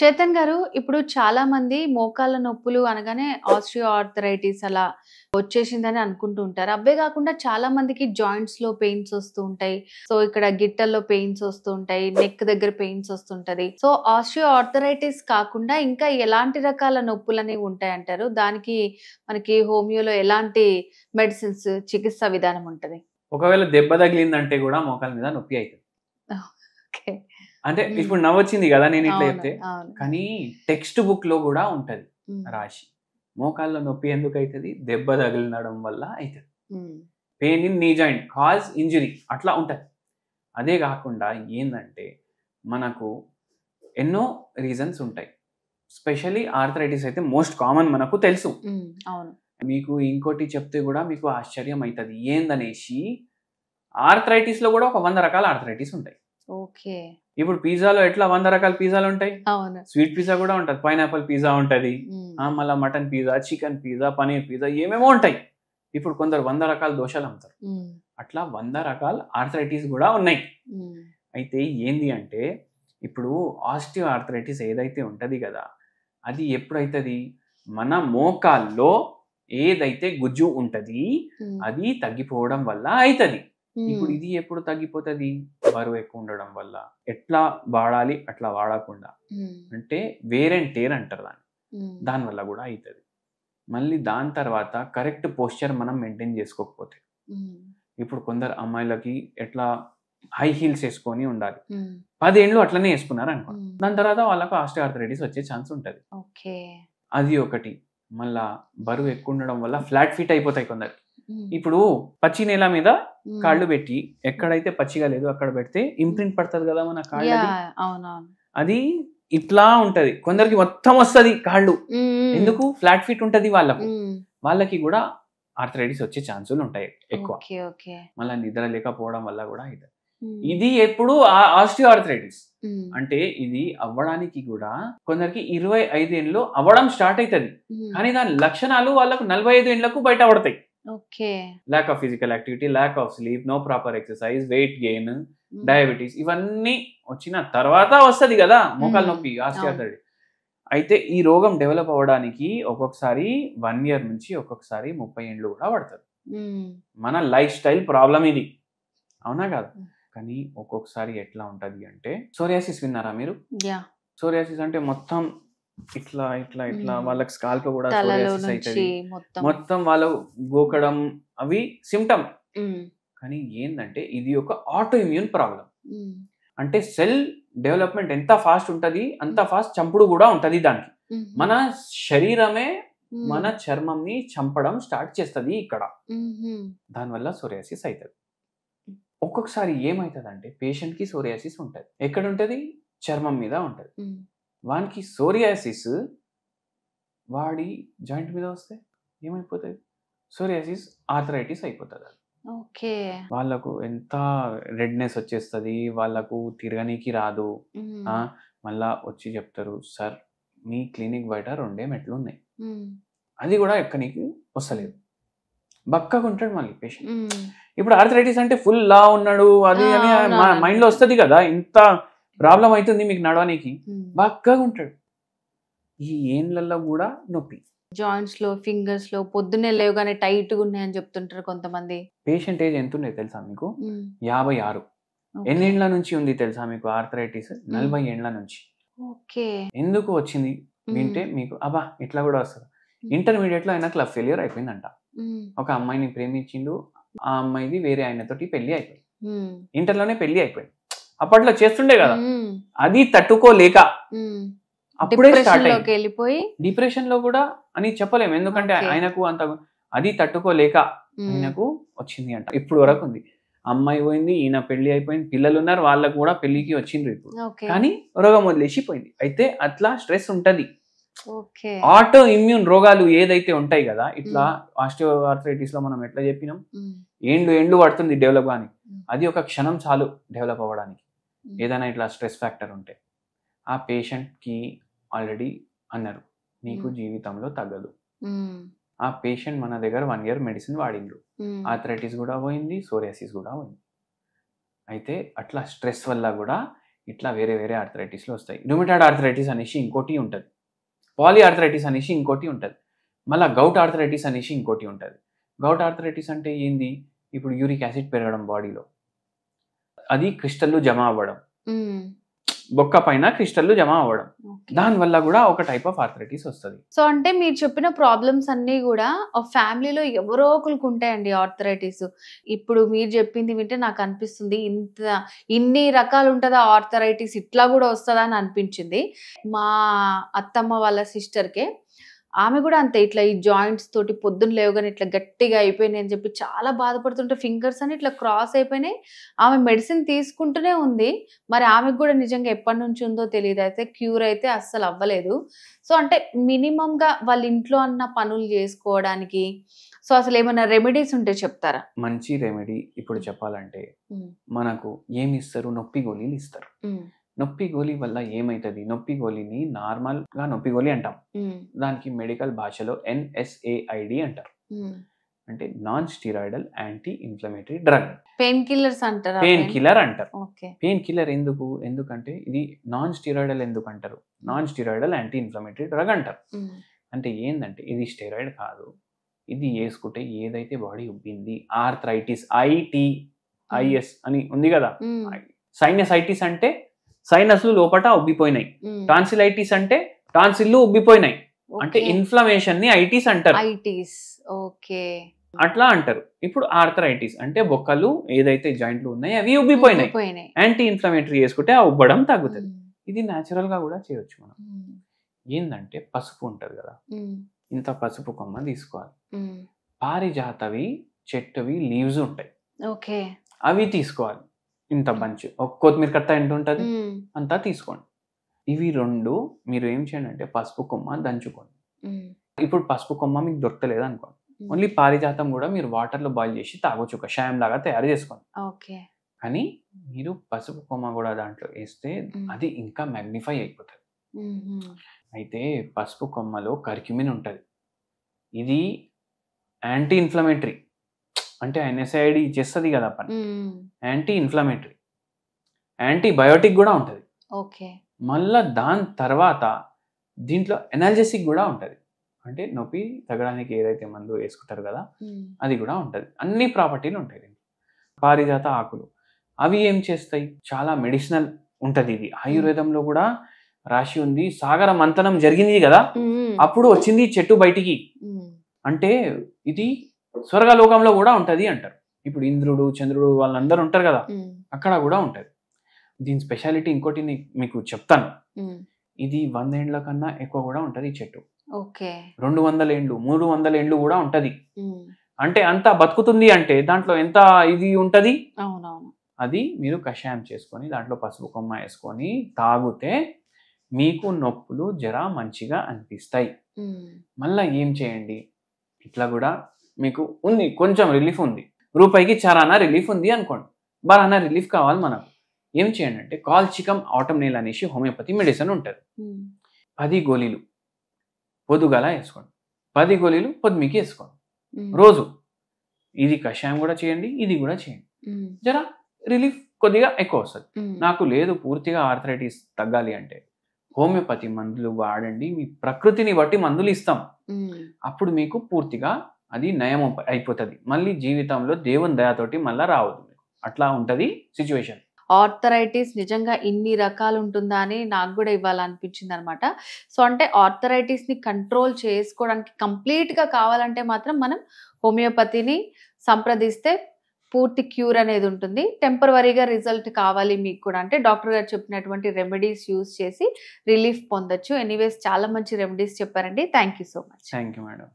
చేతన్ గారు, ఇప్పుడు చాలా మంది మోకాళ్ళ నొప్పులు అనగానే ఆస్టియో ఆర్థరైటిస్ అలా వచ్చేసిందని అనుకుంటూ ఉంటారు. అవ్వే కాకుండా చాలా మందికి జాయింట్స్‌లో పెయిన్స్ వస్తూ ఉంటాయి. సో, ఇక్కడ గిట్టల్లో పెయిన్స్ వస్తూ ఉంటాయి. నెక్ దగ్గర పెయిన్స్ వస్తుంటది. సో, ఆస్టియో ఆర్థరైటిస్ కాకుండా ఇంకా ఎలాంటి రకాల నొప్పులనేవి ఉంటాయంటారు? దానికి మనకి హోమియోలో ఎలాంటి మెడిసిన్స్ చికిత్సా విధానం ఉంటది? ఒకవేళ దెబ్బ తగిలిందంటే కూడా మోకాళ్ళ మీద నొప్పి అయితది. ఓకే. అంటే ఇప్పుడు నవ్వొచ్చింది కదా నేను ఇట్లా అవును. చెప్తే. అవును. కానీ టెక్స్ట్ బుక్‌లో కూడా ఉంటది హ్మ్. రాశి. మోకాళ్ళ నొప్పి ఎందుకు అయితది? దెబ్బ తగిలడం వల్ల అయితది. హ్మ్. Pain in knee joint cause injury అట్లా ఉంటది. అదే కాకుండా ఏందంటే మనకు ఎన్నో రీజన్స్ ఉంటాయి. స్పెషల్లీ ఆర్థరైటిస్ అయితే మోస్ట్ కామన్ మనకు తెలుసు. హ్మ్. అవును. మీకు ఇంకోటి చెప్తే కూడా మీకు ఆశ్చర్యం అయితది. ఏందనేసి ఆర్థరైటిస్‌లో కూడా ఒక 100 రకాల ఆర్థరైటిస్ ఉంటాయి. ఓకే. ఇప్పుడు పిజ్జాలో ఎట్లా 100 రకాల పిజ్జాలు ఉంటాయి. అవును. స్వీట్ పిజ్జా కూడా ఉంటది. పైనాపిల్ పిజ్జా ఉంటది. హ్మ్. మళ్ళా mutton pizza, chicken pizza, paneer pizza ఏమేమో ఉంటాయి. ఇప్పుడు కొందరు 100 రకాల దోషాలు అమ్ముతారు. హ్మ్. అట్లా 100 రకాల ఆర్థరైటిస్ కూడా ఉన్నాయి. హ్మ్. అయితే ఏంది అంటే ఇప్పుడు ఆస్టియో ఆర్థరైటిస్ ఏదైతే ఉంటది కదా, అది ఎప్పుడైతది మన మోకాల్లో ఏదైతే గుజ్జు ఉంటది హ్మ్. అది తగ్గిపోవడం వల్ల అయితది. ఇప్పుడు హ్మ్. ఇది ఎప్పుడు తగ్గిపోతది? బరువు ఎక్కువ ఉండడం వల్ల. ఎట్లా వాడాలి అట్లా వాడకుండా. హ్మ్. అంటే వేర్ అండ్ టేర్ అంటారు దాన్ని. హ్మ్. దానివల్ల కూడా అయితది. మళ్ళీ దాని తర్వాత కరెక్ట్ పోస్చర్ మనం మెయింటైన్ చేసుకోకపోతే. హ్మ్. ఇప్పుడు కొందరు అమ్మాయిలకి ఎట్లా హై హీల్స్ వేసుకొని ఉండాలి. హ్మ్. 10 ఏళ్ళు అట్లనే వేసుకున్నారు అనుకోండి. హ్మ్. దాని తర్వాత వాళ్ళకు ఆస్టియోఆర్థరైటిస్ వచ్చే ఛాన్స్ ఉంటది. ఓకే. అది ఒకటి. మళ్ళా బరువు ఎక్కువ ఉండడం వల్ల ఫ్లాట్ ఫీట్ అయిపోతాయి కొందరికి. హ్మ్. ఇప్పుడు పచ్చి నేల మీద హ్మ్. కాళ్ళు పెట్టి ఎక్కడైతే పచ్చిగా లేదో అక్కడ పెడితే ఇంప్రింట్ పడుతుంది కదా మన కాళ్ళది. యాహ్! అవునవును. అది ఇట్లా ఉంటది. కొందరికి మొత్తం వస్తది కాళ్ళు. హ్మ్. ఎందుకు? ఫ్లాట్ ఫీట్ ఉంటది వాళ్ళకు. హ్మ్. వాళ్ళకి కూడా ఆర్థరైటిస్ వచ్చే ఛాన్సులు ఉంటాయి ఎక్కువ. ఓకే. ఓకే. మళ్ళా నిద్ర లేకపోవడం వల్ల కూడా అయితది. హ్మ్. ఇది ఎప్పుడు ఆస్టియో ఆర్థరైటిస్. హ్మ్. అంటే ఇది అవ్వడానికి కూడా కొందరికి 25 ఏళ్ళలో అవ్వడం స్టార్ట్ అవుతది. హ్మ్. కానీ దాని లక్షణాలు వాళ్ళకు 45 ఏళ్లకు బయట పడతాయి. Okay. Lack of physical activity, lack of sleep, no proper exercise, weight gain, hmm. Diabetes ఇవన్నీ వచ్చిన తర్వాత వస్తది కదా మోకాలు హ్మ్. నొప్పి అవును. ఆస్టియోఆర్థరైటిస్. అయితే ఈ రోగం డెవలప్ అవ్వడానికి ఒక్కొక్కసారి 1 ఇయర్ నుంచి ఒక్కొక్కసారి 30 ఏళ్ళు కూడా పడతది. హ్మ్. మన లైఫ్ స్టైల్ ప్రాబ్లం ఇది. అవునా కాదా? హ్మ్. కానీ ఒక్కొక్కసారి ఎట్లా ఉంటది అంటే సోరియాసిస్ విన్నారా మీరు? యాహ్! సోరియాసిస్ అంటే మొత్తం ఇట్లా ఇట్లా ఇట్లా హ్మ్. వాళ్ళకి స్కాల్ప్ కూడా తలలో సోరియాసిస్ నుంచి అయితది. మొత్తం. మొత్తం వాళ్ళు గోకడం అవి సిమ్టమ్. హ్మ్. కానీ ఏందంటే ఇది ఒక ఆటో ఇమ్యూన్ ప్రాబ్లం. హ్మ్. అంటే సెల్ డెవలప్‌మెంట్ ఎంత ఫాస్ట్ ఉంటది అంత ఫాస్ట్ చంపుడు కూడా ఉంటది దానికి. హుహు. మన శరీరమే మన హ్మ్. చర్మంని చంపడం స్టార్ట్ చేస్తది ఇక్కడ. హుహు. దానివల్ల సోరియాసిస్ అయితది. ఒక్కొక్కసారి ఏమైతదంటే పేషెంట్‌కి సోరియాసిస్ ఉంటది. ఎక్కడుంటది? చర్మం మీద ఉంటది. హ్మ్. వానికి సోరియాసిస్ వాడి జాయింట్ మీద వస్తే ఏమైపోతది? సోరియాసిస్ ఆర్థరైటిస్ అయిపోతదది. ఓకే. వాళ్ళకు ఎంత రెడ్‌నెస్ వచ్చేస్తది. వాళ్ళకు తిరగనీకి రాదు. హ్మ్. ఆ! మళ్ళా వచ్చి చెప్తారు, "సార్ మీ క్లినిక్ బయట 2 మెట్లున్నాయి. హ్మ్. అది కూడా ఎక్కనీకి వస్తలేదు." బక్కగుంటాడు మళ్ళీ పేషెంట్. హ్మ్. ఇప్పుడు ఆర్థరైటిస్ అంటే ఫుల్ లావు ఉన్నాడు అది అని అవునవును. మైండ్‌లో వస్తది కదా! ఇంత ప్రాబ్లమ్ అయితుంది మీకు నడవనీకి. హ్మ్. బక్కగుంటాడు. ఈ ఏండ్లలో కూడా నొప్పి. జాయింట్స్‌లో, ఫింగర్స్‌లో పొద్దున్నే లేవగానే టైట్‌గున్నాయని చెప్తుంటారు కొంతమంది. పేషెంట్ ఏజ్ ఎంతుండే తెలుసా మీకు? హ్మ్. 56. ఓకే. ఎన్నేండ్ల నుంచి ఉంది తెలుసా మీకు ఆర్థరైటిస్? 40 ఏండ్ల నుంచి. ఓకే. ఎందుకు వచ్చింది వింటే మీకు అబ్బా! ఇట్లా కూడా వస్తదా? ఇంటర్మీడియేట్‌లో ఆయనకు లవ్ ఫెయిల్యూర్ అయిపోయిందంట. హ్మ్. ఒక అమ్మాయిని ప్రేమించిండు. ఆ అమ్మాయిది వేరే ఆయనతోటి పెళ్లి అయిపోయింది. హ్మ్. ఇంటర్‌లోనే పెళ్లి అయిపోయింది. అప్పట్లో చేస్తుండే కదా! హ్మ్. అది తట్టుకోలేక హ్మ్. అప్పుడే స్టార్ట్ అయింది. డిప్రెషన్‌లోకెళ్ళిపోయి డిప్రెషన్‌లో కూడా అని చెప్పలేము. ఎందుకంటే ఓకే. ఆయనకు అంత అది తట్టుకోలేక హ్మ్. ఆయనకు వచ్చింది అంట. ఇప్పుడు వరకు ఉంది. అమ్మాయి పోయింది. ఈయన పెళ్లి అయిపోయింది. పిల్లలున్నారు. వాళ్ళకు కూడా పెళ్లికి వచ్చిండ్రు ఇప్పుడు. ఓకే. కానీ రోగం వదిలేసి పోయింది. అయితే అట్లా స్ట్రెస్ ఉంటది. ఓకే. ఆటో ఇమ్యూన్ రోగాలు ఏదైతే ఉంటాయి కదా! ఇట్లా హ్మ్. ఆస్టియోఆర్థరైటిస్‌లో మనం ఎట్లా చెప్పినాం? హ్మ్. ఏండ్లు పడుతుంది డెవలప్ గాని. హ్మ్. అది ఒక క్షణం చాలు డెవలప్ అవ్వడానికి. హ్మ్. ఏదైనా ఇట్లా స్ట్రెస్ ఫ్యాక్టర్ ఉంటే. ఆ పేషెంట్‌కి ఆల్రెడీ అన్నారు. నీకు జీవితంలో తగ్గదు. హ్మ్. ఆ పేషెంట్ మన దగ్గర 1 ఇయర్ మెడిసిన్ వాడిండ్రు. హ్మ్. ఆర్థరైటిస్ కూడా పోయింది. సోరియాసిస్ కూడా పోయింది. అయితే అట్లా స్ట్రెస్ వల్ల కూడా ఇట్లా వేరే వేరే ఆర్థరైటిస్లో వస్తాయి. రుమటాయిడ్ ఆర్థరైటిస్ అనేసి ఇంకోటి ఉంటుంది, పాలీ ఆర్థరైటిస్ అనేసి ఇంకోటి ఉంటుంది, మళ్ళీ గౌట్ ఆర్థరైటిస్ అనేసి ఇంకోటి ఉంటుంది. గౌట్ ఆర్థరైటిస్ అంటే ఏంది, ఇప్పుడు యూరిక్ యాసిడ్ పెరగడం బాడీలో, అది క్రిస్టల్లు జమ అవ్వడం, బొక్క పైన క్రిస్టల్లు జమ అవ్వడం, దానివల్ల కూడా ఒక టైప్ ఆఫ్ ఆర్థరైటిస్ వస్తుంది. సో అంటే మీరు చెప్పిన ప్రాబ్లమ్స్ అన్ని కూడా ఫ్యామిలీలో ఎవరో ఒకరికి ఉంటాయండి ఆర్థరైటిస్. ఇప్పుడు మీరు చెప్పింది వింటే నాకు అనిపిస్తుంది ఇన్ని రకాలు ఉంటుందా ఆర్థరైటిస్, ఇట్లా కూడా వస్తుందా అని అనిపించింది. మా అత్తమ్మ వాళ్ళ సిస్టర్కే ఆమె కూడా అంతే, ఇట్లా ఈ జాయింట్స్ తోటి పొద్దున్న లేవగానే ఇట్లా గట్టిగా అయిపోయినాయి అని చెప్పి చాలా బాధపడుతుంటే ఫింగర్స్ అని ఇట్లా క్రాస్ అయిపోయినాయి. ఆమె మెడిసిన్ తీసుకుంటూనే ఉంది, మరి ఆమెకు కూడా నిజంగా ఎప్పటి నుంచి ఉందో తెలియదు, అయితే క్యూర్ అయితే అస్సలు అవ్వలేదు. సో అంటే మినిమంగా వాళ్ళ ఇంట్లో అన్న పనులు చేసుకోవడానికి సో అసలు ఏమైనా రెమెడీస్ ఉంటే చెప్తారా? మంచి రెమెడీ ఇప్పుడు చెప్పాలంటే మనకు ఏమి ఇస్తారు, నొప్పి గోళీలు ఇస్తారు. నొప్పి గోళీ వల్ల ఏమైతుంది, నొప్పి గోళీని నార్మల్గా నొప్పి గోళీ అంటాం, దానికి మెడికల్ భాషలో NSAID అంటారు, అంటే non steroidal anti inflammatory drug. Pain killers అంటారు, పెయిన్ కిల్లర్ అంటారు. పెయిన్ కిల్లర్ ఎందుకంటే ఇది నాన్ స్టిరాయిడల్ ఎందుకు అంటారు, non steroidal anti inflammatory drug అంటారు. అంటే ఏంటంటే ఇది స్టెరాయిడ్ కాదు, ఇది వేసుకుంటే ఏదైతే బాడీ ఉబ్బింది, ఆర్థరైటిస్ ITIS అని ఉంది కదా, సైనసైటిస్ అంటే సైనస్లు లోపట ఉబ్బిపోయినాయి, టాన్సిలైటిస్ అంటే టాన్సిల్లు ఉబ్బిపోయినాయి, అంటే ఇన్ఫ్లమేషన్ ని ఐటిస్ అంటారు. అట్లా అంటారు. ఇప్పుడు ఆర్థరైటిస్ అంటే బొక్కలు ఏదైతే జాయింట్లు ఉన్నాయో అవి ఉబ్బిపోయినాయి, యాంటీ ఇన్ఫ్లమేటరీ వేసుకుంటే ఆ ఉబ్బడం తగ్గుతుంది. ఇది న్యాచురల్ గా కూడా చేయొచ్చు మనం. ఏంటంటే పసుపు ఉంటది కదా, ఇంత పసుపు కొమ్మ తీసుకోవాలి, పారిజాతవి చెట్టువి లీవ్స్ ఉంటాయి, అవి తీసుకోవాలి, ఇంత బంచ్. ఒక కొత్తిమీర కట్ట ఎంత ఉంటుంది అంతా తీసుకోండి. ఇవి రెండు మీరు ఏం చేయండి అంటే పసుపు కొమ్మ దంచుకోండి. ఇప్పుడు పసుపు కొమ్మ మీకు దొరకలేదు అనుకోండి, ఓన్లీ పారిజాతం కూడా మీరు వాటర్ లో బాయిల్ చేసి తాగొచ్చు, ఒక షామ్ లాగా తయారు చేసుకోండి. కానీ మీరు పసుపు కొమ్మ కూడా దాంట్లో వేస్తే అది ఇంకా మ్యాగ్నిఫై అయిపోతుంది. అయితే పసుపు కొమ్మలో కర్క్యూమిన్ ఉంటుంది, ఇది యాంటీ ఇన్ఫ్లమేటరీ, అంటే NSAID చేస్తుంది కదా పని, యాంటీ ఇన్ఫ్లమేటరీ, యాంటీబయోటిక్ కూడా ఉంటుంది. మళ్ళా దాని తర్వాత దీంట్లో ఎనాల్జెసిక్ కూడా ఉంటుంది, అంటే నొప్పి తగ్గడానికి ఏదైతే మందు వేసుకుంటారు కదా అది కూడా ఉంటుంది. అన్ని ప్రాపర్టీలు ఉంటాయి దీంట్లో. పారిజాత ఆకులు అవి ఏం చేస్తాయి, చాలా మెడిసినల్ ఉంటుంది. ఇది ఆయుర్వేదంలో కూడా రాసి ఉంది. సాగర మంథనం జరిగింది కదా, అప్పుడు వచ్చింది చెట్టు బయటికి, అంటే ఇది స్వర్గలోకంలో కూడా ఉంటది అంటారు. ఇప్పుడు ఇంద్రుడు చంద్రుడు వాళ్ళందరూ ఉంటారు కదా, అక్కడ కూడా ఉంటది. దీని స్పెషాలిటీ ఇంకోటి మీకు చెప్తాను, ఇది 100 ఏండ్ల కన్నా ఎక్కువ కూడా ఉంటది ఈ చెట్టు, 200 ఏండ్లు 300 ఏండ్లు కూడా ఉంటది. అంటే అంత బతుకుతుంది అంటే దాంట్లో ఎంత ఇది ఉంటది. అది మీరు కషాయం చేసుకొని దాంట్లో పసుపు కొమ్మ వేసుకొని తాగితే మీకు నొప్పులు జర మంచిగా అనిపిస్తాయి. మళ్ళా ఏం చేయండి, ఇట్లా కూడా మీకు ఉంది కొంచెం రిలీఫ్ ఉంది, రూపాయికి చరానా రిలీఫ్ ఉంది అనుకోండి, బరానా రిలీఫ్ కావాలి మనకు, ఏం చేయండి అంటే కాల్చికమ్ ఆటోమ్నేల్ అనేసి హోమియోపతి మెడిసిన్ ఉంటుంది, 10 గోళీలు పొద్దుగల వేసుకోండి, 10 గోళీలు పొద్దుమికి వేసుకోండి రోజు. ఇది కషాయం కూడా చేయండి, ఇది కూడా చేయండి, జరా రిలీఫ్ కొద్దిగా ఎక్కువ వస్తుంది. నాకు లేదు పూర్తిగా ఆర్థరైటిస్ తగ్గాలి అంటే హోమియోపతి మందులు వాడండి, మీ ప్రకృతిని బట్టి మందులు ఇస్తాం, అప్పుడు మీకు పూర్తిగా అది నయం అయిపోతుంది. మళ్ళీ జీవితంలో దేవుని దయతోటి మళ్ళీ రావద్దు, అట్లా ఉంటుంది సిచ్యువేషన్. ఆర్థరైటిస్ నిజంగా ఇన్ని రకాలు ఉంటుందా అని నాకు కూడా ఇవ్వాలనిపించింది అనమాట. సో అంటే ఆర్థరైటిస్ ని కంట్రోల్ చేసుకోవడానికి కంప్లీట్ గా కావాలంటే మాత్రం మనం హోమియోపతిని సంప్రదిస్తే పూర్తి క్యూర్ అనేది ఉంటుంది. టెంపరవరీగా రిజల్ట్ కావాలి మీకు కూడా అంటే డాక్టర్ గారు చెప్పినటువంటి రెమెడీస్ యూజ్ చేసి రిలీఫ్ పొందొచ్చు. ఎనీవేస్ చాలా మంచి రెమెడీస్ చెప్పారండి. Thank you so much. Thank you madam.